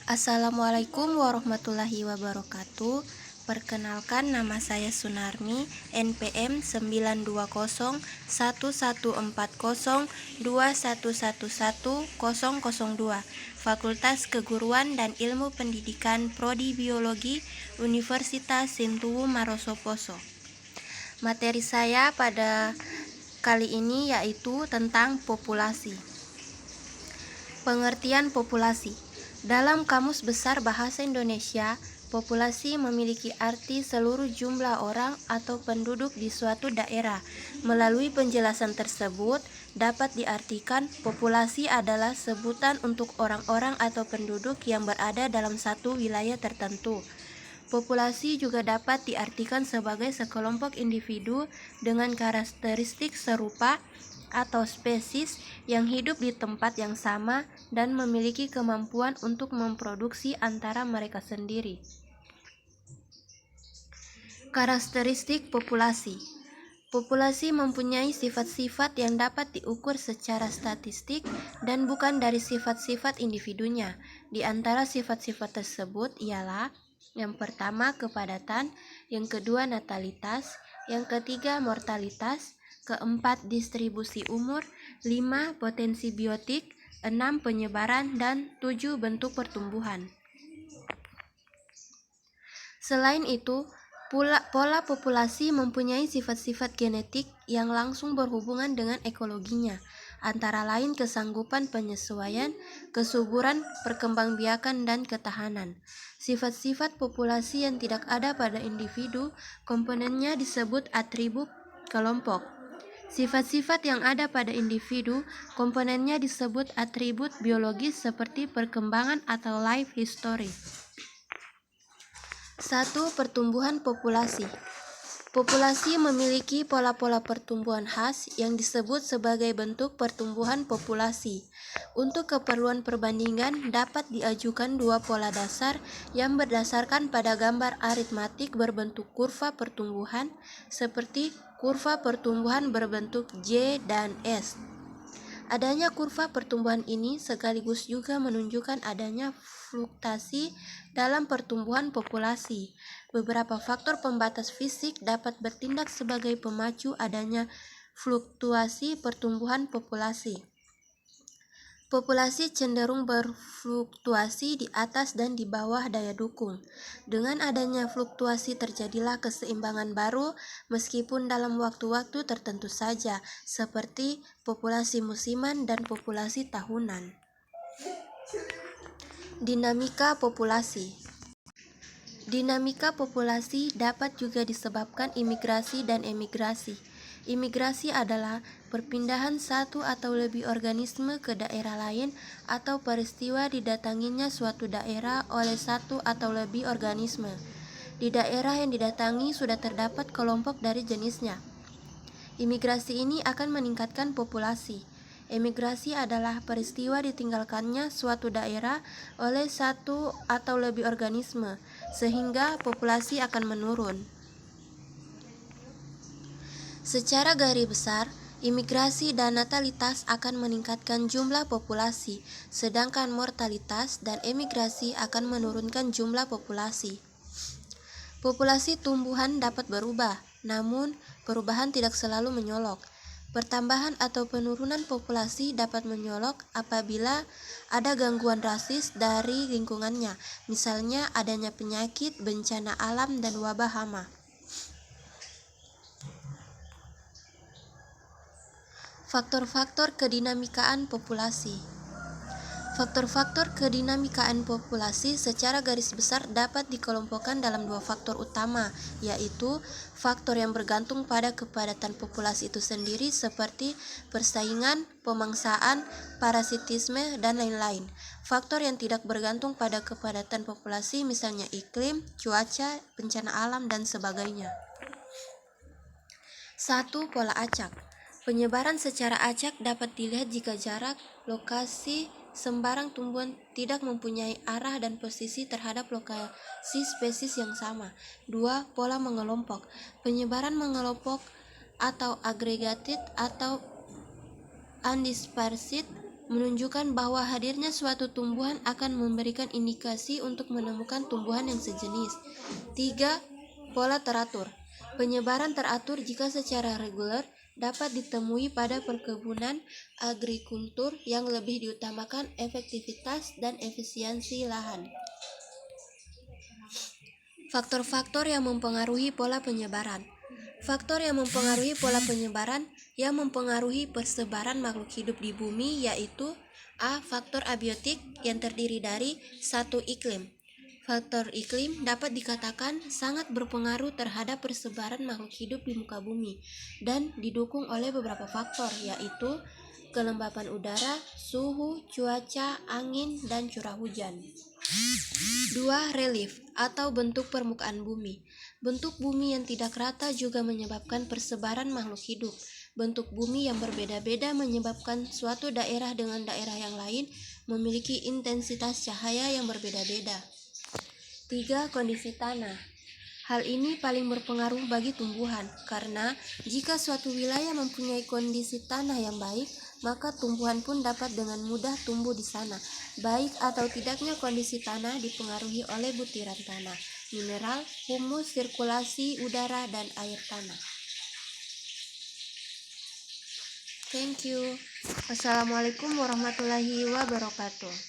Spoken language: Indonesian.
Assalamualaikum warahmatullahi wabarakatuh. Perkenalkan, nama saya Sunarmi, NPM 920114021111002, Fakultas Keguruan dan Ilmu Pendidikan Prodi Biologi Universitas Sintuu Maroso Poso. Materi saya pada kali ini yaitu tentang populasi. Pengertian populasi. Dalam Kamus Besar Bahasa Indonesia, populasi memiliki arti seluruh jumlah orang atau penduduk di suatu daerah. Melalui penjelasan tersebut, dapat diartikan populasi adalah sebutan untuk orang-orang atau penduduk yang berada dalam satu wilayah tertentu. Populasi juga dapat diartikan sebagai sekelompok individu dengan karakteristik serupa atau spesies yang hidup di tempat yang sama dan memiliki kemampuan untuk memproduksi antara mereka sendiri. Karakteristik populasi. Populasi mempunyai sifat-sifat yang dapat diukur secara statistik dan bukan dari sifat-sifat individunya. Di antara sifat-sifat tersebut ialah: yang pertama, kepadatan; yang kedua, natalitas; yang ketiga, mortalitas; keempat, distribusi umur; 5, potensi biotik; 6, penyebaran; dan 7, bentuk pertumbuhan. Selain itu, pola populasi mempunyai sifat-sifat genetik yang langsung berhubungan dengan ekologinya, antara lain kesanggupan penyesuaian, kesuburan, perkembangbiakan, dan ketahanan. Sifat-sifat populasi yang tidak ada pada individu, komponennya disebut atribut kelompok. Sifat-sifat yang ada pada individu, komponennya disebut atribut biologis seperti perkembangan atau life history. 1. Pertumbuhan populasi. Populasi memiliki pola-pola pertumbuhan khas yang disebut sebagai bentuk pertumbuhan populasi. Untuk keperluan perbandingan dapat diajukan dua pola dasar yang berdasarkan pada gambar aritmatik berbentuk kurva pertumbuhan, seperti kurva pertumbuhan berbentuk Y dan S. Adanya kurva pertumbuhan ini sekaligus juga menunjukkan adanya fluktuasi dalam pertumbuhan populasi. Beberapa faktor pembatas fisik dapat bertindak sebagai pemacu adanya fluktuasi pertumbuhan populasi. Populasi cenderung berfluktuasi di atas dan di bawah daya dukung. Dengan adanya fluktuasi terjadilah keseimbangan baru meskipun dalam waktu-waktu tertentu saja, seperti populasi musiman dan populasi tahunan. Dinamika populasi. Dinamika populasi dapat juga disebabkan imigrasi dan emigrasi. Imigrasi adalah perpindahan satu atau lebih organisme ke daerah lain atau peristiwa didatanginya suatu daerah oleh satu atau lebih organisme. Di daerah yang didatangi sudah terdapat kelompok dari jenisnya. Imigrasi ini akan meningkatkan populasi. Emigrasi adalah peristiwa ditinggalkannya suatu daerah oleh satu atau lebih organisme, sehingga populasi akan menurun. Secara garis besar, imigrasi dan natalitas akan meningkatkan jumlah populasi, sedangkan mortalitas dan emigrasi akan menurunkan jumlah populasi. Populasi tumbuhan dapat berubah, namun perubahan tidak selalu menyolok. Pertambahan atau penurunan populasi dapat menyolok apabila ada gangguan drastis dari lingkungannya, misalnya adanya penyakit, bencana alam, dan wabah hama. Faktor-faktor kedinamikaan populasi. Faktor-faktor kedinamikaan populasi secara garis besar dapat dikelompokkan dalam dua faktor utama, yaitu faktor yang bergantung pada kepadatan populasi itu sendiri seperti persaingan, pemangsaan, parasitisme, dan lain-lain. Faktor yang tidak bergantung pada kepadatan populasi misalnya iklim, cuaca, bencana alam, dan sebagainya. 1. Pola acak. Penyebaran secara acak dapat dilihat jika jarak, lokasi, sembarang tumbuhan tidak mempunyai arah dan posisi terhadap lokasi spesies yang sama. 2. Pola mengelompok. Penyebaran mengelompok atau agregated atau undispersed menunjukkan bahwa hadirnya suatu tumbuhan akan memberikan indikasi untuk menemukan tumbuhan yang sejenis. 3. Pola teratur. Penyebaran teratur jika secara reguler dapat ditemui pada perkebunan agrikultur yang lebih diutamakan efektivitas dan efisiensi lahan. Faktor-faktor yang mempengaruhi pola penyebaran. Faktor yang mempengaruhi pola penyebaran yang mempengaruhi persebaran makhluk hidup di bumi yaitu A. Faktor abiotik yang terdiri dari 1. Iklim. Faktor iklim dapat dikatakan sangat berpengaruh terhadap persebaran makhluk hidup di muka bumi dan didukung oleh beberapa faktor yaitu kelembapan udara, suhu, cuaca, angin, dan curah hujan. 2. Relief atau bentuk permukaan bumi. Bentuk bumi yang tidak rata juga menyebabkan persebaran makhluk hidup. Bentuk bumi yang berbeda-beda menyebabkan suatu daerah dengan daerah yang lain memiliki intensitas cahaya yang berbeda-beda. 3. Kondisi tanah. Hal ini paling berpengaruh bagi tumbuhan, karena jika suatu wilayah mempunyai kondisi tanah yang baik, maka tumbuhan pun dapat dengan mudah tumbuh di sana. Baik atau tidaknya kondisi tanah dipengaruhi oleh butiran tanah, mineral, humus, sirkulasi udara, dan air tanah. Thank you. Wassalamualaikum warahmatullahi wabarakatuh.